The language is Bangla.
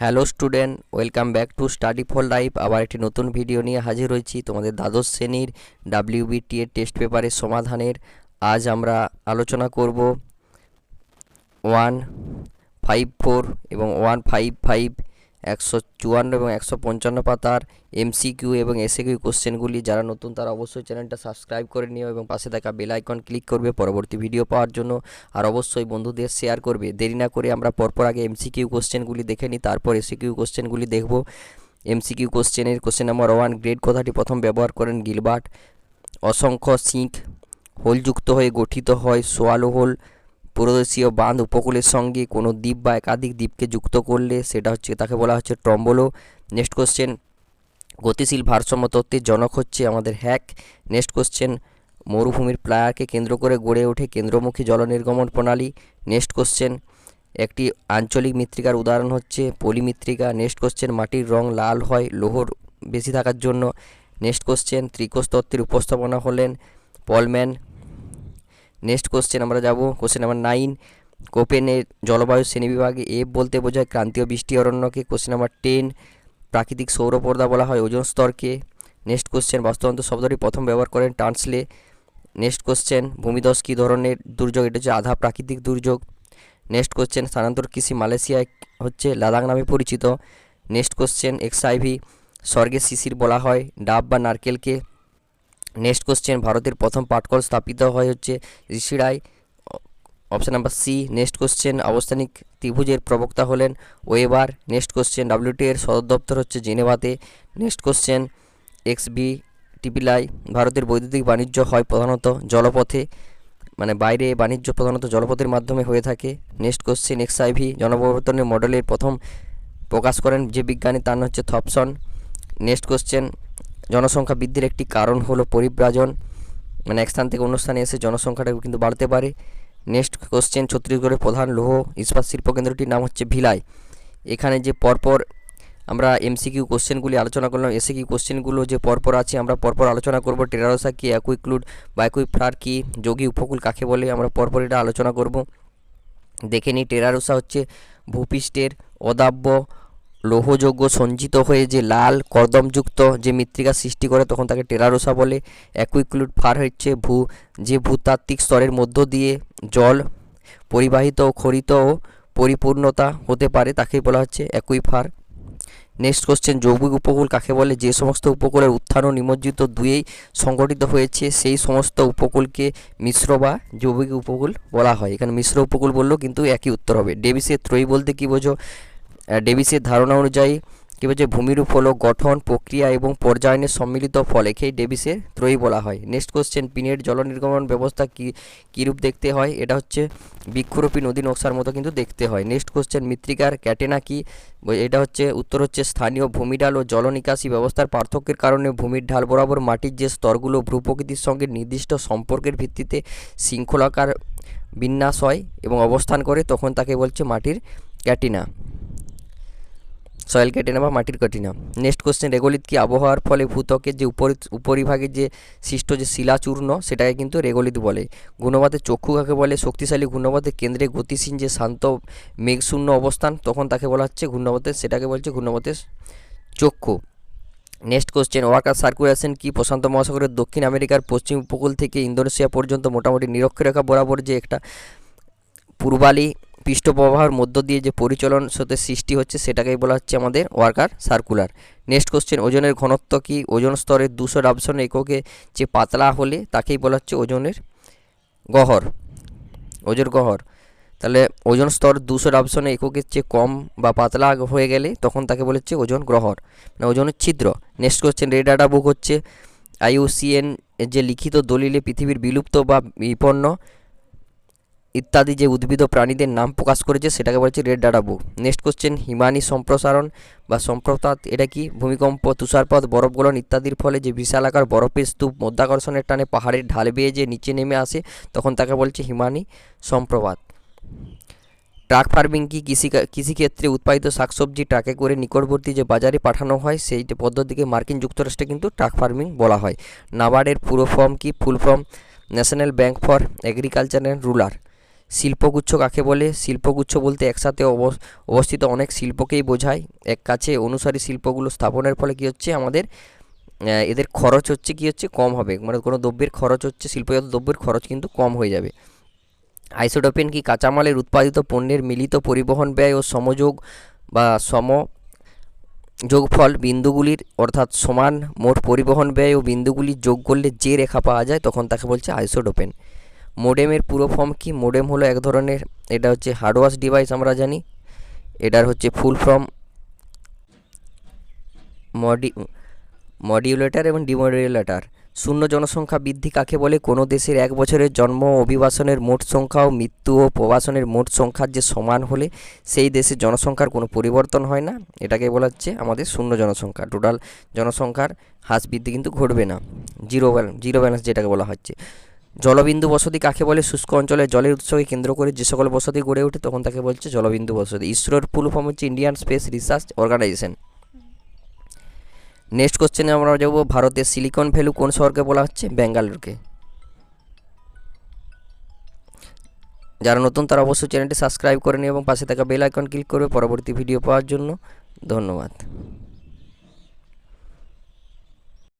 Hello student, welcome back to study for life. আবার একটি নতুন ভিডিও নিয়ে হাজির হয়েছি তোমাদের দ্বাদশ শ্রেণীর ডাব্লিউবিটি এর টেস্ট পেপারের সমাধানের। আজ আমরা আলোচনা করব 154 এবং 155 154 এবং 155 পাতার এমসিকিউ এবং এসএকিউ কোশ্চেনগুলি। যারা নতুন তারা অবশ্যই চ্যানেলটা সাবস্ক্রাইব করে নিও এবং পাশে থাকা বেল আইকন ক্লিক করবে পরবর্তী ভিডিও পাওয়ার জন্য। আর অবশ্যই বন্ধুদের শেয়ার করবে। দেরি না করে আমরা পরপর আগে এমসিকিউ কোশ্চেনগুলি দেখে নিই, তারপর এসএকিউ কোশ্চেনগুলি দেখব। এমসিকিউ কোশ্চেনের কোশ্চেন নাম্বার 1, গ্রেড কথাটি প্রথম ব্যবহার করেন গিলবার্ট। অসংখ্য সিঙ্ক হোলযুক্ত হয়ে গঠিত হয়। সোয়ালো হোল প্রদেশীয় বাঁধ উপকূলের সঙ্গে কোনো দ্বীপ বা একাধিক দ্বীপকে যুক্ত করলে সেটা হচ্ছে, তাকে বলা হচ্ছে ট্রম্বোলো। নেক্সট কোশ্চেন, গতিশীল ভারসাম্য তত্ত্বের জনক হচ্ছে আমাদের হ্যাক। নেক্সট কোশ্চেন, মরুভূমির প্লায়ারকে কেন্দ্র করে গড়ে ওঠে কেন্দ্রমুখী জল নির্গমন প্রণালী। নেক্সট কোশ্চেন, একটি আঞ্চলিক মৃত্তিকার উদাহরণ হচ্ছে পলিমৃত্তিকা। নেক্সট কোশ্চেন, মাটির রং লাল হয় লোহর বেশি থাকার জন্য। নেক্সট কোশ্চেন, ত্রিকোষ তত্ত্বের উপস্থাপনা হলেন পলম্যান। নেক্সট কোশ্চেন আমরা যাব কোশ্চেন নাম্বার 9, কোপেনের জলবায়ু শ্রেণীবিভাগে এফ বলতে বোঝায় ক্রান্তীয় বৃষ্টি অরণ্যকে। কোশ্চেন নাম্বার 10, প্রাকৃতিক সৌরপর্দা বলা হয় ওজোন স্তরকে। নেক্সট কোশ্চেন, বাস্তুতন্ত্র শব্দটি প্রথম ব্যবহার করেন টার্নসলে। নেক্সট কোশ্চেন, ভূমিধস কী ধরনের দুর্যোগ? এটা হচ্ছে আধা প্রাকৃতিক দুর্যোগ। নেক্সট কোশ্চেন, স্থানান্তর কৃষি মালয়েশিয়ায় হচ্ছে লাদাখ নামে পরিচিত। নেক্সট কোশ্চেন, এক্সআইভি স্বর্গের শিশির বলা হয় ডাব বা নারকেলকে। নেক্সট কোশ্চেন, ভারতের প্রথম পাটকল স্থাপিত হয় হচ্ছে ঋষিরায়, option number C. Next question, অবস্থানিক ত্রিভুজের প্রবক্তা হলেন ওয়েবার। নেক্সট কোশ্চেন, ডাব্লিউটি এর সদর দপ্তর হচ্ছে জেনেভাতে। নেক্সট কোশ্চেন, এক্সবি টিপিলাই ভারতের বৈদ্যুতিক বাণিজ্য হয় প্রধানত জলপথে, মানে বাইরে বাণিজ্য প্রধানত জলপথের মাধ্যমে হয়ে থাকে। নেক্সট কোশ্চেন, এক্সআইভি জনপ্রবর্তনের মডেলের প্রথম প্রকাশ করেন যে বিজ্ঞানী, তার নাম হচ্ছে থপসন। নেক্সট কোশ্চেন, জনসংখ্যা বৃদ্ধির একটি কারণ হলো পরিব্রাজন, মানে এক স্থান থেকে অন্য স্থানে এসে জনসংখ্যাটা কিন্তু বাড়তে পারে। নেক্সট কোশ্চেন, ছত্তিশগড়ের প্রধান লৌহ ইস্পাত শিল্প কেন্দ্রটির নাম হচ্ছে ভিলাই। এখানে যে পরপর আমরা এমসিকিউ কোশ্চেনগুলি আলোচনা করলাম, এসএকিউ কোশ্চেনগুলো যে পরপর আছে আমরা পরপর আলোচনা করব। টেরারোসা কি, অ্যাকুইক্লুড বা অ্যাকুইফার কি, যোগী উপকূল কাকে বলে, আমরা পরপর এটা আলোচনা করব। দেখে নিই, টেরারোসা হচ্ছে ভূপৃষ্ঠের অদাব্য লৌহযোগ্য সঞ্চিত হয়ে যে লাল কর্দমযুক্ত যে মৃত্তিকা সৃষ্টি করে তখন তাকে টেরারোসা বলে। অ্যাকুইক্লুড ফার হচ্ছে ভূতাত্ত্বিক স্তরের মধ্য দিয়ে জল পরিবাহিত ও খরিত ও পরিপূর্ণতা হতে পারে, তাকেই বলা হচ্ছে অ্যাকুইফার। নেক্সট কোশ্চেন, যৌগিক উপকূল কাকে বলে? যে সমস্ত উপকূলের উত্থান ও নিমজ্জিত দুয়েই সংগঠিত হয়েছে সেই সমস্ত উপকূলকে মিশ্র বা যৌগিক উপকূল বলা হয়। এখানে মিশ্র উপকূল বললেও কিন্তু একই উত্তর হবে। ডেভিসের ত্রয়ী বলতে কী বোঝো? ডেভিসের ধারণা অনুযায়ী কী বলছে, ভূমিরূপ হলো গঠন, প্রক্রিয়া এবং পর্যায়নের সম্মিলিত ফল, একেই ডেভিসের ত্রয়ী বলা হয়। নেক্সট কোশ্চেন, পিনের জল নির্গমন ব্যবস্থা কীরূপ দেখতে হয়? এটা হচ্ছে বৃক্ষরূপী নদী নকশার মতো কিন্তু দেখতে হয়। নেক্সট কোশ্চেন, মৃত্তিকার ক্যাটেনা কি? এটা হচ্ছে উত্তর হচ্ছে স্থানীয় ভূমিঢাল ও জলনিকাশি ব্যবস্থার পার্থক্যের কারণে ভূমির ঢাল বরাবর মাটির যে স্তরগুলো ভূপ্রকৃতির সঙ্গে নির্দিষ্ট সম্পর্কের ভিত্তিতে শৃঙ্খলাকার বিন্যাস হয় এবং অবস্থান করে তখন তাকে বলছে মাটির ক্যাটিনা, সয়েল ক্যাটিনা বা মাটির ক্যাটিনা। নেক্সট কোশ্চেন, রেগোলিথ কি? আবহাওয়ার ফলে ভূত্বকের যে উপরিভাগে যে সৃষ্ট যে শিলাচূর্ণ সেটাকে কিন্তু রেগোলিথ বলে। ঘূর্ণবাতের চক্ষু কাকে বলে? শক্তিশালী ঘূর্ণবাতের কেন্দ্রে গতিশীল যে শান্ত মেঘশূন্য অবস্থান তখন তাকে বলা হচ্ছে ঘূর্ণবাতের, সেটাকে বলছে ঘূর্ণবাতের চক্ষু। নেক্সট কোশ্চেন, ওয়াকার সার্কুলেশন কি? প্রশান্ত মহাসাগরের দক্ষিণ আমেরিকার পশ্চিম উপকূল থেকে ইন্দোনেশিয়া পর্যন্ত মোটামুটি নিরক্ষরেখা বরাবর যে একটা পূর্বালি পৃষ্ঠপ্রবাহের মধ্য দিয়ে যে পরিচলন সাথে সৃষ্টি হচ্ছে সেটাকেই বলা হচ্ছে আমাদের ওয়াকার সার্কুলার। নেক্সট কোশ্চেন, ওজনের ঘনত্ব কি? ওজন স্তরের 200 ডাবসন এককে যে পাতলা হলে তাকেই বলা হচ্ছে ওজনের গহর, ওজন গহর। তাহলে ওজন স্তর 200 ডাবসন এককের চেয়ে কম বা পাতলা হয়ে গেলে তখন তাকে বলা হচ্ছে ওজন গ্রহর, মানে ওজনের ছিদ্র। Next question, red data book হচ্ছে IUCN যে লিখিত দলিলে পৃথিবীর বিলুপ্ত বা বিপন্ন ইত্যাদি যে উদ্ভিদ ও প্রাণীদের নাম প্রকাশ করেছে সেটাকে বলছে red data book. Next question, Himani সম্প্রসারণ বা সম্প্রপাত এটা কি? ভূমিকম্প, তুষারপাত, বরফ গলন ইত্যাদির ফলে যে বিশালাকার বরফের স্তূপ মধ্যাকর্ষণের টানে পাহাড়ের ঢাল বেয়ে যে নিচে নেমে আসে তখন তাকে বলছে হিমানি সম্প্রপাত। ট্রাক ফার্মিং কি? কৃষিক্ষেত্রে উৎপাদিত শাকসবজি ট্রাকে করে নিকটবর্তী যে বাজারে পাঠানো হয় সেই পদ্ধতিকে মার্কিন যুক্তরাষ্ট্রে কিন্তু ট্রাক ফার্মিং বলা হয়। নাবার্ডের পুরো ফর্ম কি? Full form national bank for agriculture and rural শিল্পগুচ্ছ কাকে বলে? শিল্পগুচ্ছ বলতে একসাথে অবস্থিত অনেক শিল্পকেই বোঝায়। এক কাছে অনুসারী শিল্পগুলো স্থাপনের ফলে কী হচ্ছে, আমাদের এদের খরচ হচ্ছে কী হচ্ছে, কম হবে। মানে কোনো দ্রব্যের খরচ হচ্ছে, শিল্পজাত দ্রব্যের খরচ কিন্তু কম হয়ে যাবে। আইসোটোপেন কি? কাঁচামালের উৎপাদিত পণ্যের মিলিত পরিবহন ব্যয় ও সমযোগ বা যোগফল বিন্দুগুলির অর্থাৎ সমান মোট পরিবহন ব্যয় ও বিন্দুগুলি যোগ করলে যে রেখা পাওয়া যায় তখন তাকে বলছে আইসোটোপেন। মোডেমের পুরো ফর্ম কি? মোডেম হলো এক ধরনের, এটা হচ্ছে হার্ডওয়্যার ডিভাইস আমরা জানি। এটার হচ্ছে ফুল ফর্ম মডিউলেটর এবং ডিমডিউলেটর। শূন্য জনসংখ্যা বৃদ্ধি কাকে বলে? কোনো দেশের এক বছরের জন্ম ও অভিবাসনের মোট সংখ্যা ও মৃত্যু ও প্রবাসনের মোট সংখ্যার যে সমান হলে সেই দেশের জনসংখ্যার কোনো পরিবর্তন হয় না, এটাকে বলা হচ্ছে আমাদের শূন্য জনসংখ্যা। টোটাল জনসংখ্যার হ্রাস বৃদ্ধি কিন্তু ঘটবে না, জিরো ব্যালেন্স যেটাকে বলা হচ্ছে। জলবিন্দু বসতি কাকে বলে? শুষ্ক অঞ্চলে জলের উৎসকে কেন্দ্র করে যে সকল বসতি গড়ে ওঠে তখন তাকে বলছে জলবিন্দু বসতি। ইসরোর ফুল ফর্ম হচ্ছে Indian space research organisation. Next কোশ্চেনে আমরা যাব, ভারতের সিলিকন ভ্যালি কোন শহরকে বলা হচ্ছে? ব্যাঙ্গালোরকে। যারা নতুন তারা অবশ্যই চ্যানেলটি সাবস্ক্রাইব করে নিও এবং পাশে থাকা বেল আইকন ক্লিক করবে পরবর্তী ভিডিও পাওয়ার জন্য। ধন্যবাদ।